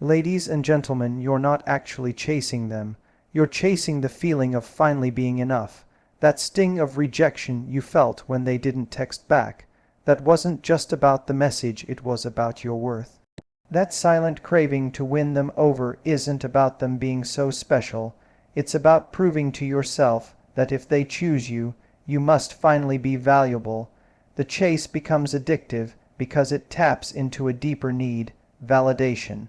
Ladies and gentlemen, you're not actually chasing them. You're chasing the feeling of finally being enough. That sting of rejection you felt when they didn't text back. That wasn't just about the message, it was about your worth. That silent craving to win them over isn't about them being so special. It's about proving to yourself that if they choose you, you must finally be valuable. The chase becomes addictive because it taps into a deeper need, validation.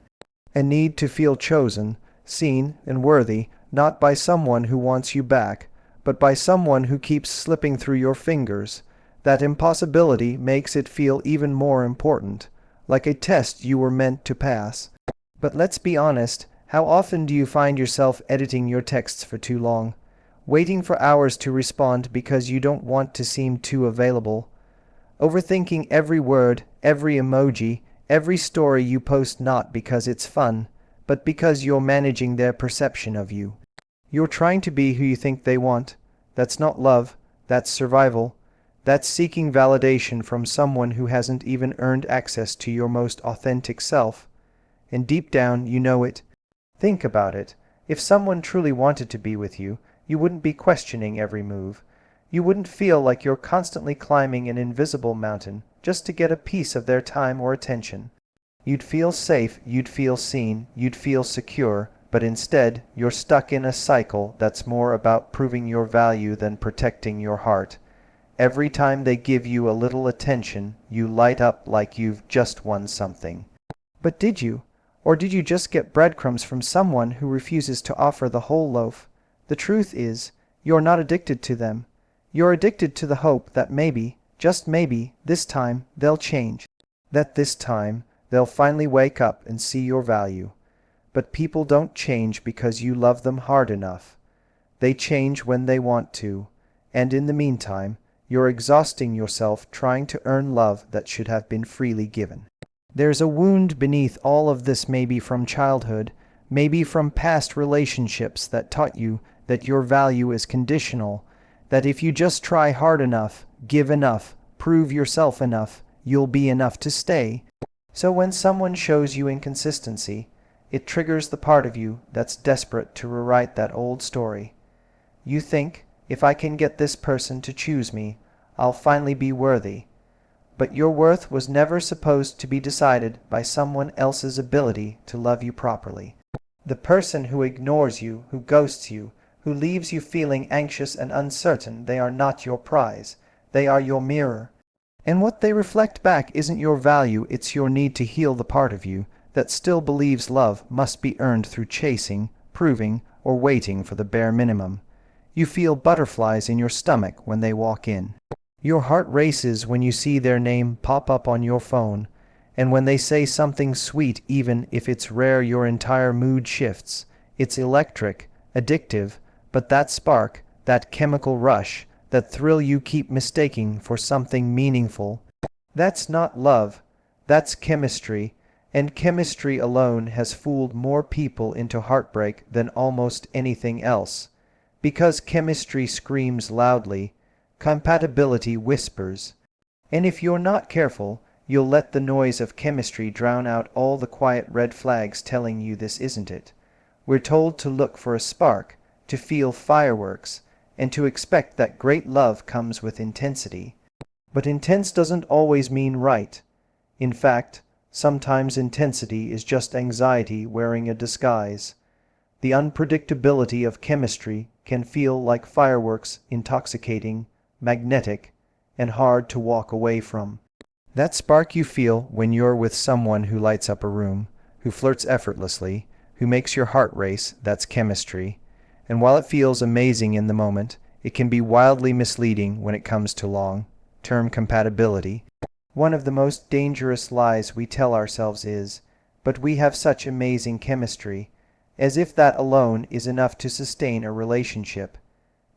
A need to feel chosen, seen, and worthy, not by someone who wants you back, but by someone who keeps slipping through your fingers. That impossibility makes it feel even more important, like a test you were meant to pass. But let's be honest, how often do you find yourself editing your texts for too long? Waiting for hours to respond because you don't want to seem too available? Overthinking every word, every emoji, every story you post not because it's fun, but because you're managing their perception of you. You're trying to be who you think they want. That's not love, that's survival. That's seeking validation from someone who hasn't even earned access to your most authentic self. And deep down, you know it. Think about it. If someone truly wanted to be with you, you wouldn't be questioning every move. You wouldn't feel like you're constantly climbing an invisible mountain just to get a piece of their time or attention. You'd feel safe, you'd feel seen, you'd feel secure, but instead, you're stuck in a cycle that's more about proving your value than protecting your heart. Every time they give you a little attention, you light up like you've just won something. But did you? Or did you just get breadcrumbs from someone who refuses to offer the whole loaf? The truth is, you're not addicted to them. You're addicted to the hope that maybe, just maybe, this time they'll change. That this time they'll finally wake up and see your value. But people don't change because you love them hard enough. They change when they want to, and in the meantime, you're exhausting yourself trying to earn love that should have been freely given. There's a wound beneath all of this, maybe from childhood, maybe from past relationships that taught you that your value is conditional, that if you just try hard enough, give enough, prove yourself enough, you'll be enough to stay. So when someone shows you inconsistency, it triggers the part of you that's desperate to rewrite that old story. You think, if I can get this person to choose me, I'll finally be worthy. But your worth was never supposed to be decided by someone else's ability to love you properly. The person who ignores you, who ghosts you, who leaves you feeling anxious and uncertain, they are not your prize. They are your mirror. And what they reflect back isn't your value, it's your need to heal the part of you that still believes love must be earned through chasing, proving, or waiting for the bare minimum. You feel butterflies in your stomach when they walk in. Your heart races when you see their name pop up on your phone, and when they say something sweet, even if it's rare, your entire mood shifts. It's electric, addictive, but that spark, that chemical rush, that thrill you keep mistaking for something meaningful. That's not love, that's chemistry, and chemistry alone has fooled more people into heartbreak than almost anything else. Because chemistry screams loudly, compatibility whispers. And if you're not careful, you'll let the noise of chemistry drown out all the quiet red flags telling you this isn't it. We're told to look for a spark, to feel fireworks, and to expect that great love comes with intensity. But intense doesn't always mean right. In fact, sometimes intensity is just anxiety wearing a disguise. The unpredictability of chemistry can feel like fireworks, intoxicating, magnetic, and hard to walk away from. That spark you feel when you're with someone who lights up a room, who flirts effortlessly, who makes your heart race, that's chemistry. And while it feels amazing in the moment, it can be wildly misleading when it comes to long-term compatibility. One of the most dangerous lies we tell ourselves is, "But we have such amazing chemistry," as if that alone is enough to sustain a relationship.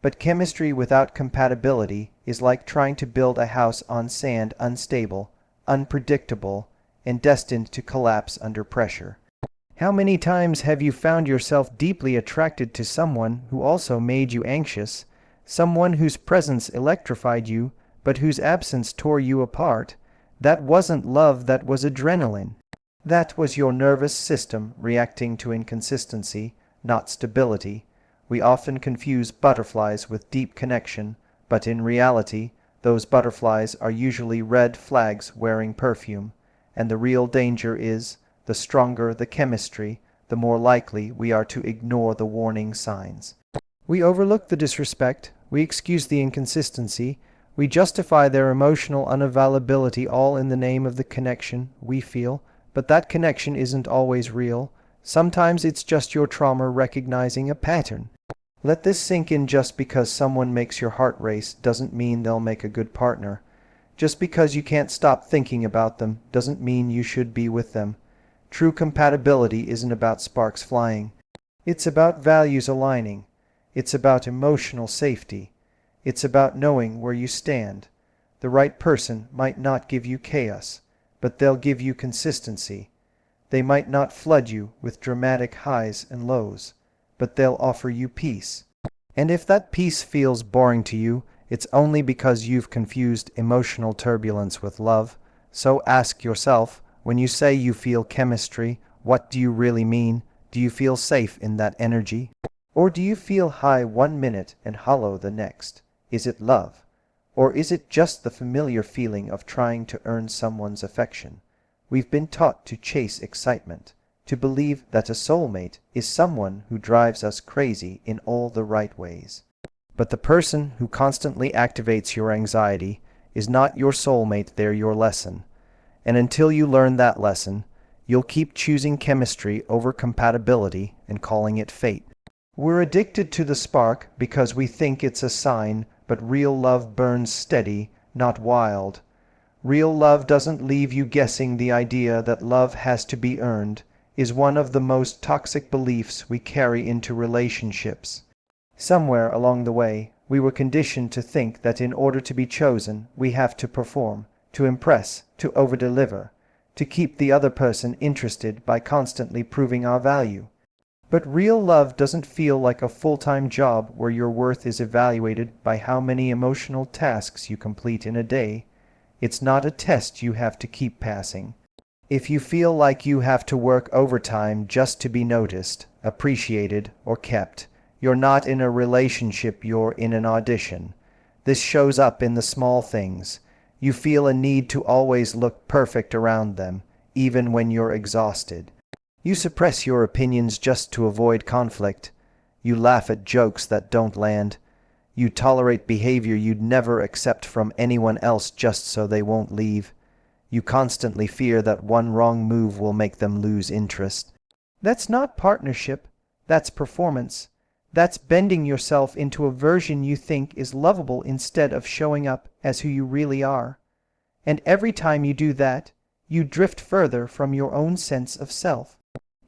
But chemistry without compatibility is like trying to build a house on sand, unstable, unpredictable, and destined to collapse under pressure. How many times have you found yourself deeply attracted to someone who also made you anxious, someone whose presence electrified you, but whose absence tore you apart? That wasn't love, that was adrenaline. That was your nervous system reacting to inconsistency, not stability. We often confuse butterflies with deep connection, but in reality, those butterflies are usually red flags wearing perfume, and the real danger is, the stronger the chemistry, the more likely we are to ignore the warning signs. We overlook the disrespect, we excuse the inconsistency, we justify their emotional unavailability, all in the name of the connection we feel, but that connection isn't always real. Sometimes it's just your trauma recognizing a pattern. Let this sink in. Just because someone makes your heart race doesn't mean they'll make a good partner. Just because you can't stop thinking about them doesn't mean you should be with them. True compatibility isn't about sparks flying. It's about values aligning. It's about emotional safety. It's about knowing where you stand. The right person might not give you chaos, but they'll give you consistency. They might not flood you with dramatic highs and lows, but they'll offer you peace. And if that peace feels boring to you, it's only because you've confused emotional turbulence with love. So ask yourself, when you say you feel chemistry, what do you really mean? Do you feel safe in that energy? Or do you feel high one minute and hollow the next? Is it love? Or is it just the familiar feeling of trying to earn someone's affection? We've been taught to chase excitement, to believe that a soulmate is someone who drives us crazy in all the right ways. But the person who constantly activates your anxiety is not your soulmate, they're your lesson. And until you learn that lesson, you'll keep choosing chemistry over compatibility and calling it fate. We're addicted to the spark because we think it's a sign, but real love burns steady, not wild. Real love doesn't leave you guessing. The idea that love has to be earned is one of the most toxic beliefs we carry into relationships. Somewhere along the way, we were conditioned to think that in order to be chosen, we have to perform, to impress, to overdeliver, to keep the other person interested by constantly proving our value. But real love doesn't feel like a full-time job where your worth is evaluated by how many emotional tasks you complete in a day. It's not a test you have to keep passing. If you feel like you have to work overtime just to be noticed, appreciated, or kept, you're not in a relationship, you're in an audition. This shows up in the small things. You feel a need to always look perfect around them, even when you're exhausted. You suppress your opinions just to avoid conflict. You laugh at jokes that don't land. You tolerate behavior you'd never accept from anyone else just so they won't leave. You constantly fear that one wrong move will make them lose interest. That's not partnership. That's performance. That's bending yourself into a version you think is lovable instead of showing up as who you really are. And every time you do that, you drift further from your own sense of self.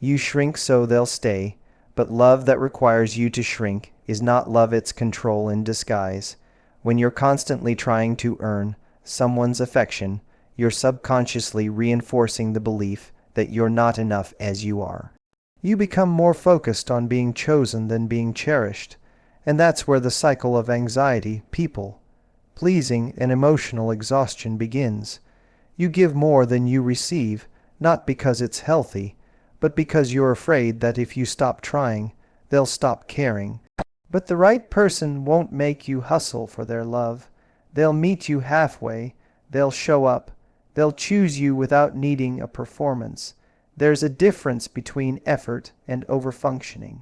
You shrink so they'll stay, but love that requires you to shrink is not love, it's control in disguise. When you're constantly trying to earn someone's affection, you're subconsciously reinforcing the belief that you're not enough as you are. You become more focused on being chosen than being cherished, and that's where the cycle of anxiety, people pleasing, and emotional exhaustion begins. You give more than you receive, not because it's healthy, but because you're afraid that if you stop trying, they'll stop caring. But the right person won't make you hustle for their love. They'll meet you halfway. They'll show up. They'll choose you without needing a performance. There's a difference between effort and overfunctioning.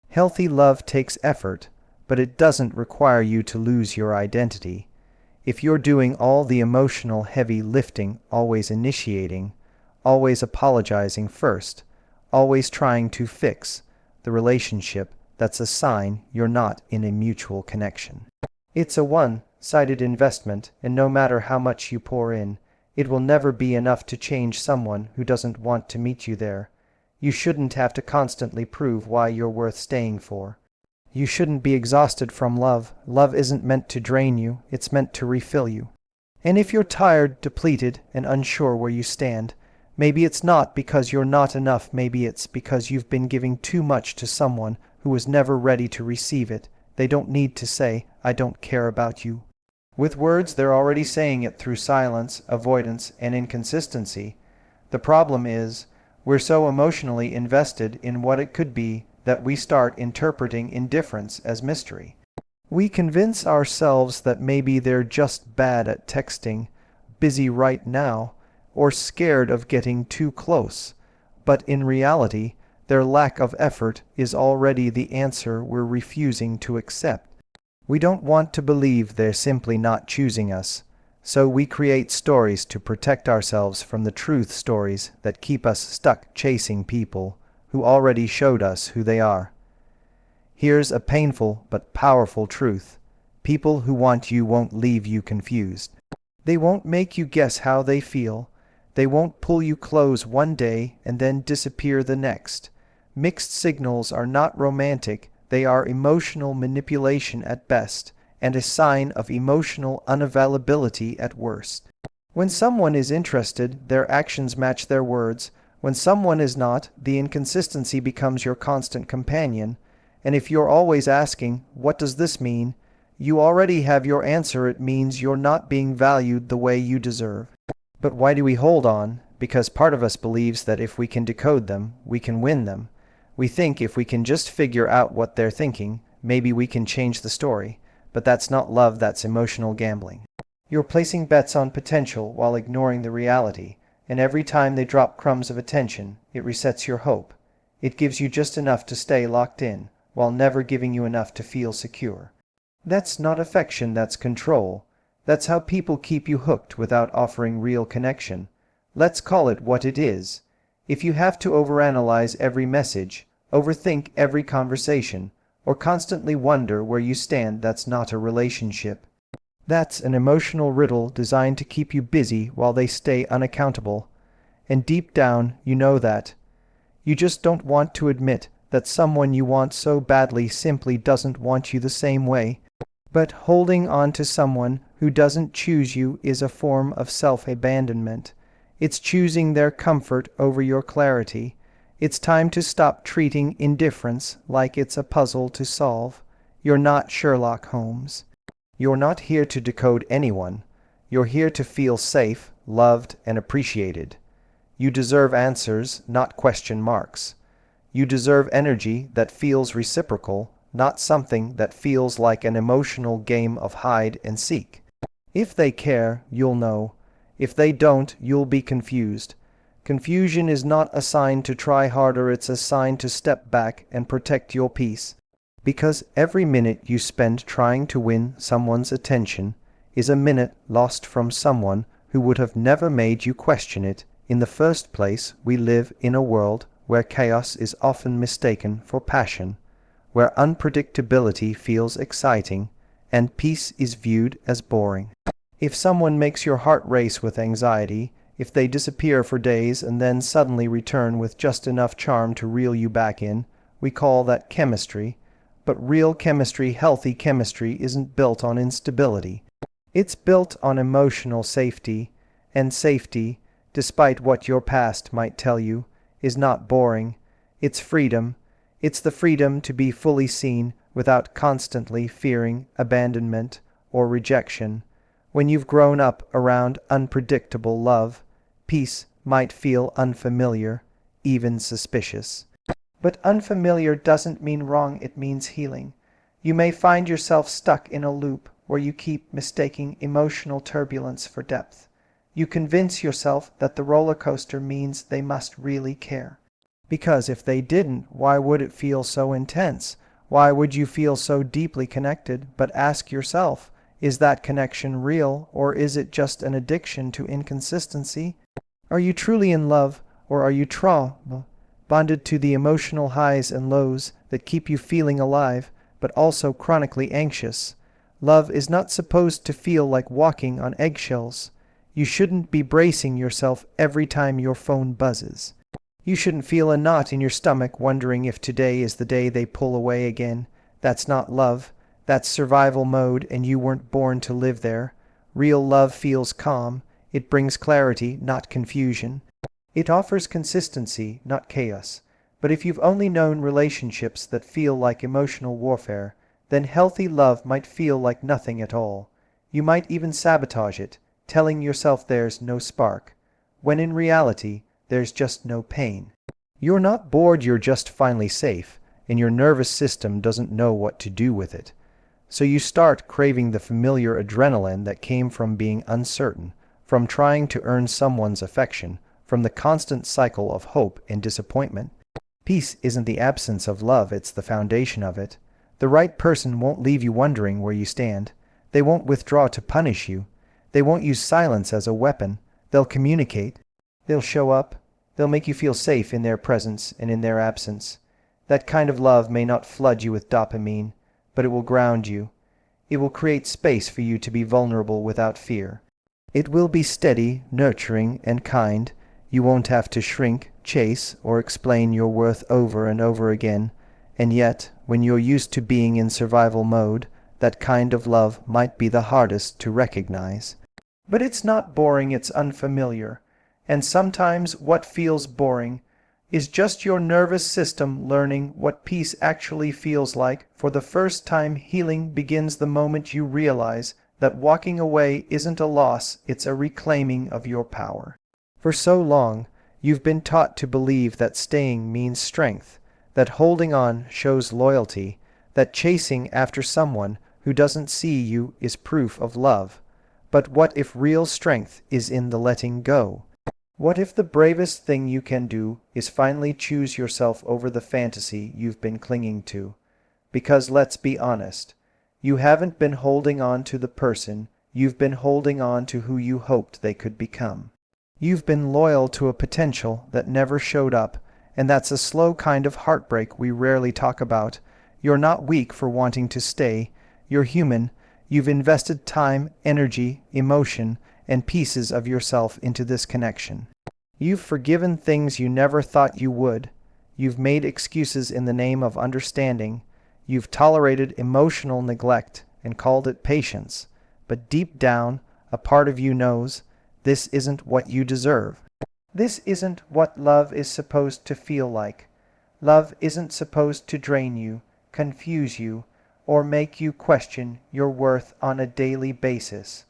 Healthy love takes effort, but it doesn't require you to lose your identity. If you're doing all the emotional heavy lifting, always initiating, always apologizing first, always trying to fix the relationship, that's a sign you're not in a mutual connection. It's a one-sided investment, and no matter how much you pour in, it will never be enough to change someone who doesn't want to meet you there. You shouldn't have to constantly prove why you're worth staying for. You shouldn't be exhausted from love. Love isn't meant to drain you, it's meant to refill you. And if you're tired, depleted, and unsure where you stand, maybe it's not because you're not enough, maybe it's because you've been giving too much to someone who was never ready to receive it. They don't need to say, "I don't care about you." With words, they're already saying it through silence, avoidance, and inconsistency. The problem is, We're so emotionally invested in what it could be that we start interpreting indifference as mystery. We convince ourselves that maybe they're just bad at texting, busy right now, or scared of getting too close. But in reality, their lack of effort is already the answer we're refusing to accept. We don't want to believe they're simply not choosing us, so we create stories to protect ourselves from the truth stories that keep us stuck chasing people who already showed us who they are. Here's a painful but powerful truth. People who want you won't leave you confused. They won't make you guess how they feel. They won't pull you close one day and then disappear the next. Mixed signals are not romantic. They are emotional manipulation at best, and a sign of emotional unavailability at worst. When someone is interested, their actions match their words. When someone is not, the inconsistency becomes your constant companion. And if you're always asking, "What does this mean?" you already have your answer. It means you're not being valued the way you deserve. But why do we hold on? Because part of us believes that if we can decode them, we can win them. We think if we can just figure out what they're thinking, maybe we can change the story. But that's not love, that's emotional gambling. You're placing bets on potential while ignoring the reality, and every time they drop crumbs of attention, it resets your hope. It gives you just enough to stay locked in, while never giving you enough to feel secure. That's not affection, that's control. That's how people keep you hooked without offering real connection. Let's call it what it is. If you have to overanalyze every message, overthink every conversation, or constantly wonder where you stand, that's not a relationship. That's an emotional riddle designed to keep you busy while they stay unaccountable. And deep down, you know that. You just don't want to admit that someone you want so badly simply doesn't want you the same way. But holding on to someone who doesn't choose you is a form of self-abandonment. It's choosing their comfort over your clarity. It's time to stop treating indifference like it's a puzzle to solve. You're not Sherlock Holmes. You're not here to decode anyone. You're here to feel safe, loved, and appreciated. You deserve answers, not question marks. You deserve energy that feels reciprocal, not something that feels like an emotional game of hide and seek. If they care, you'll know. If they don't, you'll be confused. Confusion is not a sign to try harder, it's a sign to step back and protect your peace. Because every minute you spend trying to win someone's attention is a minute lost from someone who would have never made you question it in the first place. We live in a world where chaos is often mistaken for passion, where unpredictability feels exciting, and peace is viewed as boring. If someone makes your heart race with anxiety, if they disappear for days and then suddenly return with just enough charm to reel you back in, we call that chemistry. But real chemistry, healthy chemistry, isn't built on instability. It's built on emotional safety, and safety, despite what your past might tell you, is not boring. It's freedom. It's the freedom to be fully seen without constantly fearing abandonment or rejection. When you've grown up around unpredictable love, peace might feel unfamiliar, even suspicious. But unfamiliar doesn't mean wrong, it means healing. You may find yourself stuck in a loop where you keep mistaking emotional turbulence for depth. You convince yourself that the roller coaster means they must really care. Because if they didn't, why would it feel so intense? Why would you feel so deeply connected? But ask yourself, is that connection real, or is it just an addiction to inconsistency? Are you truly in love, or are you bonded to the emotional highs and lows that keep you feeling alive, but also chronically anxious? Love is not supposed to feel like walking on eggshells. You shouldn't be bracing yourself every time your phone buzzes. You shouldn't feel a knot in your stomach wondering if today is the day they pull away again. That's not love. That's survival mode, and you weren't born to live there. Real love feels calm. It brings clarity, not confusion. It offers consistency, not chaos. But if you've only known relationships that feel like emotional warfare, then healthy love might feel like nothing at all. You might even sabotage it, telling yourself there's no spark, when in reality there's just no pain. You're not bored, you're just finally safe, and your nervous system doesn't know what to do with it. So you start craving the familiar adrenaline that came from being uncertain, from trying to earn someone's affection, from the constant cycle of hope and disappointment. Peace isn't the absence of love, it's the foundation of it. The right person won't leave you wondering where you stand. They won't withdraw to punish you. They won't use silence as a weapon. They'll communicate. They'll show up. They'll make you feel safe in their presence and in their absence. That kind of love may not flood you with dopamine, but it will ground you. It will create space for you to be vulnerable without fear. It will be steady, nurturing, and kind. You won't have to shrink, chase, or explain your worth over and over again. And yet, when you're used to being in survival mode, that kind of love might be the hardest to recognize. But it's not boring, it's unfamiliar. And sometimes what feels boring is just your nervous system learning what peace actually feels like. For the first time, healing begins the moment you realize that walking away isn't a loss, it's a reclaiming of your power. For so long, you've been taught to believe that staying means strength, that holding on shows loyalty, that chasing after someone who doesn't see you is proof of love. But what if real strength is in the letting go? What if the bravest thing you can do is finally choose yourself over the fantasy you've been clinging to? Because let's be honest, you haven't been holding on to the person, you've been holding on to who you hoped they could become. You've been loyal to a potential that never showed up, and that's a slow kind of heartbreak we rarely talk about. You're not weak for wanting to stay. You're human. You've invested time, energy, emotion, and pieces of yourself into this connection. You've forgiven things you never thought you would. You've made excuses in the name of understanding. You've tolerated emotional neglect and called it patience. But deep down, a part of you knows this isn't what you deserve. This isn't what love is supposed to feel like. Love isn't supposed to drain you, confuse you, or make you question your worth on a daily basis.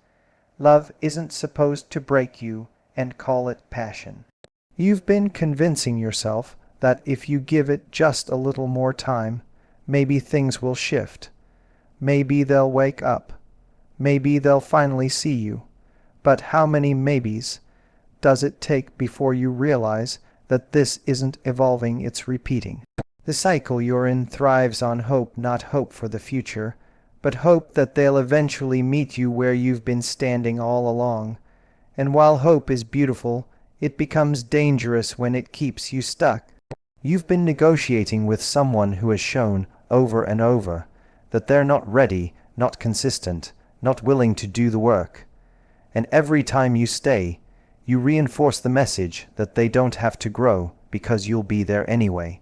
Love isn't supposed to break you and call it passion. You've been convincing yourself that if you give it just a little more time, maybe things will shift. Maybe they'll wake up. Maybe they'll finally see you. But how many maybes does it take before you realize that this isn't evolving, it's repeating? The cycle you're in thrives on hope, not hope for the future, but hope that they'll eventually meet you where you've been standing all along. And while hope is beautiful, it becomes dangerous when it keeps you stuck. You've been negotiating with someone who has shown over and over that they're not ready, not consistent, not willing to do the work. And every time you stay, you reinforce the message that they don't have to grow because you'll be there anyway.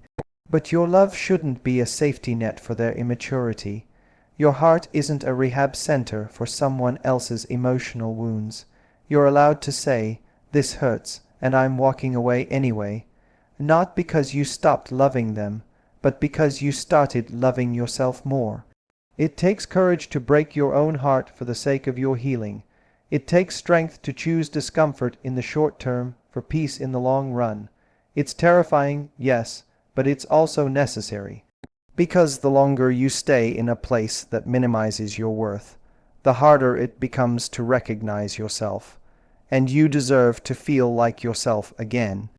But your love shouldn't be a safety net for their immaturity. Your heart isn't a rehab center for someone else's emotional wounds. You're allowed to say, "This hurts, and I'm walking away anyway." Not because you stopped loving them, but because you started loving yourself more. It takes courage to break your own heart for the sake of your healing. It takes strength to choose discomfort in the short term for peace in the long run. It's terrifying, yes, but it's also necessary. Because the longer you stay in a place that minimizes your worth, the harder it becomes to recognize yourself. And you deserve to feel like yourself again.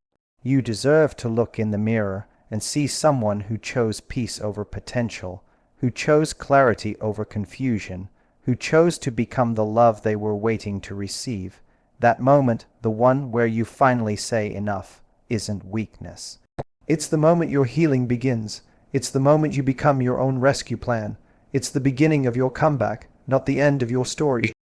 You deserve to look in the mirror and see someone who chose peace over potential, who chose clarity over confusion, who chose to become the love they were waiting to receive. That moment, the one where you finally say enough, isn't weakness. It's the moment your healing begins. It's the moment you become your own rescue plan. It's the beginning of your comeback, not the end of your story.